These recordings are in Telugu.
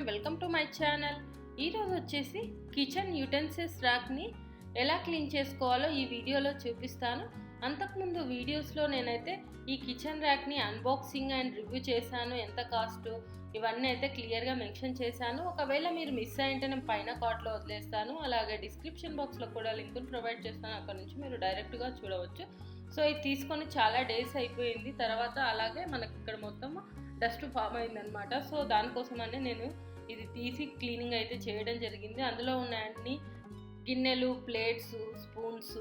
Welcome to my channel. ఈరోజు వచ్చేసి కిచెన్ యుటెన్సిల్స్ ర్యాక్ని ఎలా క్లీన్ చేసుకోవాలో ఈ వీడియోలో చూపిస్తాను. అంతకుముందు వీడియోస్లో నేనైతే ఈ కిచెన్ ర్యాక్ని అన్బాక్సింగ్ అండ్ రివ్యూ చేశాను, ఎంత కాస్ట్ ఇవన్నీ అయితే క్లియర్గా మెన్షన్ చేశాను. ఒకవేళ మీరు మిస్ అయ్యింటే నేను పైన కార్ట్లో వదిలేస్తాను, అలాగే డిస్క్రిప్షన్ బాక్స్లో కూడా లింకును ప్రొవైడ్ చేస్తాను, అక్కడ నుంచి మీరు డైరెక్ట్గా చూడవచ్చు. సో ఇది తీసుకొని చాలా డేస్ అయిపోయింది, తర్వాత అలాగే మనకి ఇక్కడ మొత్తం డస్ట్ ఫామ్ అయిందనమాట. సో దానికోసమనే నేను ఇది తీసి క్లీనింగ్ అయితే చేయడం జరిగింది. అందులో ఉన్న అన్ని గిన్నెలు, ప్లేట్స్, స్పూన్స్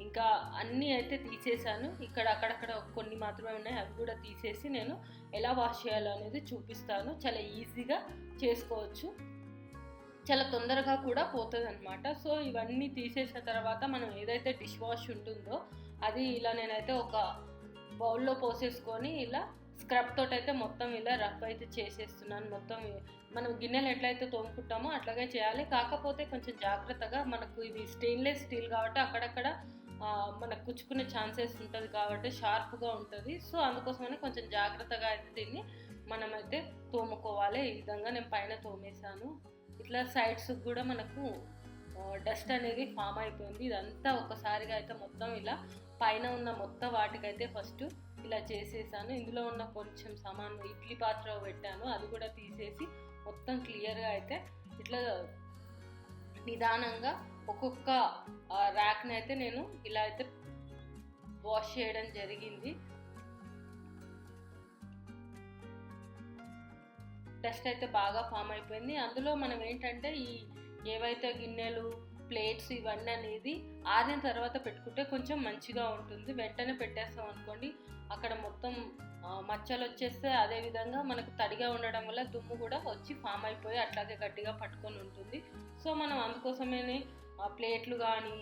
ఇంకా అన్నీ అయితే తీసేసాను. ఇక్కడ అక్కడక్కడ కొన్ని మాత్రమే ఉన్నాయి, అవి కూడా తీసేసి నేను ఎలా వాష్ చేయాలో అనేది చూపిస్తాను. చాలా ఈజీగా చేసుకోవచ్చు, చాలా తొందరగా కూడా పోతుంది అనమాట. సో ఇవన్నీ తీసేసిన తర్వాత మనం ఏదైతే డిష్ వాష్ ఉంటుందో అది ఇలా నేనైతే ఒక బౌల్లో పోసేసుకొని ఇలా స్క్రబ్ తోటి అయితే మొత్తం ఇలా రఫ్ అయితే చేసేస్తున్నాను. మొత్తం మనం గిన్నెలు ఎట్లయితే తోముకుంటామో అట్లాగే చేయాలి, కాకపోతే కొంచెం జాగ్రత్తగా, మనకు ఇది స్టెయిన్లెస్ స్టీల్ కాబట్టి అక్కడక్కడ మనకు కుచ్చుకునే ఛాన్సెస్ ఉంటుంది కాబట్టి షార్ప్గా ఉంటుంది. సో అందుకోసమని కొంచెం జాగ్రత్తగా అయితే దీన్ని మనమైతే తోముకోవాలి. ఈ విధంగా నేను పైన తోమేశాను. ఇట్లా సైడ్స్ కూడా మనకు డస్ట్ అనేది ఫామ్ అయిపోయింది. ఇదంతా ఒకసారిగా అయితే మొత్తం ఇలా పైన ఉన్న మొత్తం వాటికైతే ఫస్ట్ ఇలా చేసేసాను. ఇందులో ఉన్న కొంచెం సామాను ఇడ్లీ పాత్ర పెట్టాను, అది కూడా తీసేసి మొత్తం క్లియర్గా అయితే ఇట్లా నిదానంగా ఒక్కొక్క ర్యాక్ని అయితే నేను ఇలా అయితే వాష్ చేయడం జరిగింది. డస్ట్ అయితే బాగా ఫామ్ అయిపోయింది. అందులో మనం ఏంటంటే ఈ ఏవైతే గిన్నెలు, ప్లేట్స్ ఇవన్నీ అనేది ఆరిన తర్వాత పెట్టుకుంటే కొంచెం మంచిగా ఉంటుంది. వెంటనే పెట్టేస్తాం అనుకోండి, అక్కడ మొత్తం మచ్చలు వచ్చేస్తే, అదేవిధంగా మనకు తడిగా ఉండడం వల్ల దుమ్ము కూడా వచ్చి ఫామ్ అయిపోయి అట్లాగే గట్టిగా పట్టుకొని ఉంటుంది. సో మనం అందుకోసమే ప్లేట్లు కానీ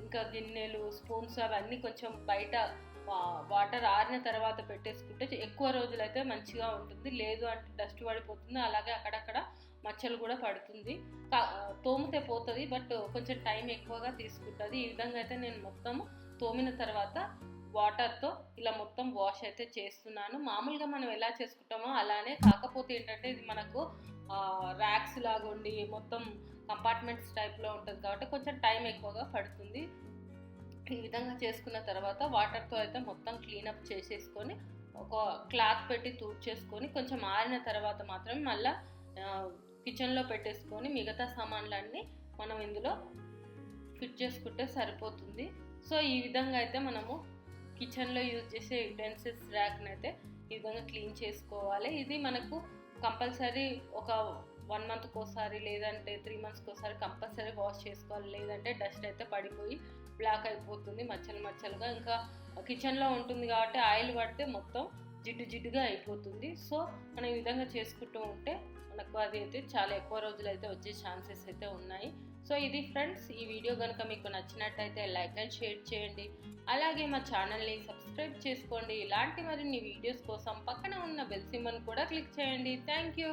ఇంకా గిన్నెలు, స్పూన్స్ అవన్నీ కొంచెం బయట వాటర్ ఆరిన తర్వాత పెట్టేసుకుంటే ఎక్కువ రోజులైతే మంచిగా ఉంటుంది. లేదు అంటే డస్ట్ పడిపోతుంది, అలాగే అక్కడక్కడ మచ్చలు కూడా పడుతుంది. తోమితే పోతుంది, బట్ కొంచెం టైం ఎక్కువగా తీసుకుంటుంది. ఈ విధంగా అయితే నేను మొత్తం తోమిన తర్వాత వాటర్తో ఇలా మొత్తం వాష్ అయితే చేస్తున్నాను. మామూలుగా మనం ఎలా చేసుకుంటామో అలానే, కాకపోతే ఏంటంటే ఇది మనకు ర్యాక్స్ లాగా ఉండి మొత్తం కంపార్ట్మెంట్స్ టైప్లో ఉంటుంది కాబట్టి కొంచెం టైం ఎక్కువగా పడుతుంది. ఈ విధంగా చేసుకున్న తర్వాత వాటర్తో అయితే మొత్తం క్లీనప్ చేసేసుకొని ఒక క్లాత్ పెట్టి తుడిచేసుకొని కొంచెం ఆరిన తర్వాత మాత్రమే మళ్ళీ కిచెన్లో పెట్టేసుకొని మిగతా సామాన్లన్నీ మనం ఇందులో ఫిట్ చేసుకుంటే సరిపోతుంది. సో ఈ విధంగా అయితే మనము కిచెన్లో యూజ్ చేసే యుటెన్సిల్స్ ర్యాక్ని అయితే ఈ విధంగా క్లీన్ చేసుకోవాలి. ఇది మనకు కంపల్సరీ ఒక 1 మంత్కి ఒకసారి లేదంటే 3 మంత్స్కి ఒకసారి కంపల్సరీ వాష్ చేసుకోవాలి, లేదంటే డస్ట్ అయితే పడిపోయి బ్లాక్ అయిపోతుంది మచ్చలుగా. ఇంకా కిచెన్లో ఉంటుంది కాబట్టి ఆయిల్ పడితే మొత్తం జిడ్డుగా అయిపోతుంది. సో మనం ఈ విధంగా చేసుకుంటూ ఉంటే మనకు అది అయితే చాలా ఎక్కువ రోజులు అయితే వచ్చే ఛాన్సెస్ అయితే ఉన్నాయి. సో ఇది ఫ్రెండ్స్, ఈ వీడియో కనుక మీకు నచ్చినట్టయితే లైక్ అండ్ షేర్ చేయండి, అలాగే మా ఛానల్ని సబ్స్క్రైబ్ చేసుకోండి. ఇలాంటి మరిన్ని వీడియోస్ కోసం పక్కన ఉన్న బెల్ సింబల్ని కూడా క్లిక్ చేయండి. Thank you.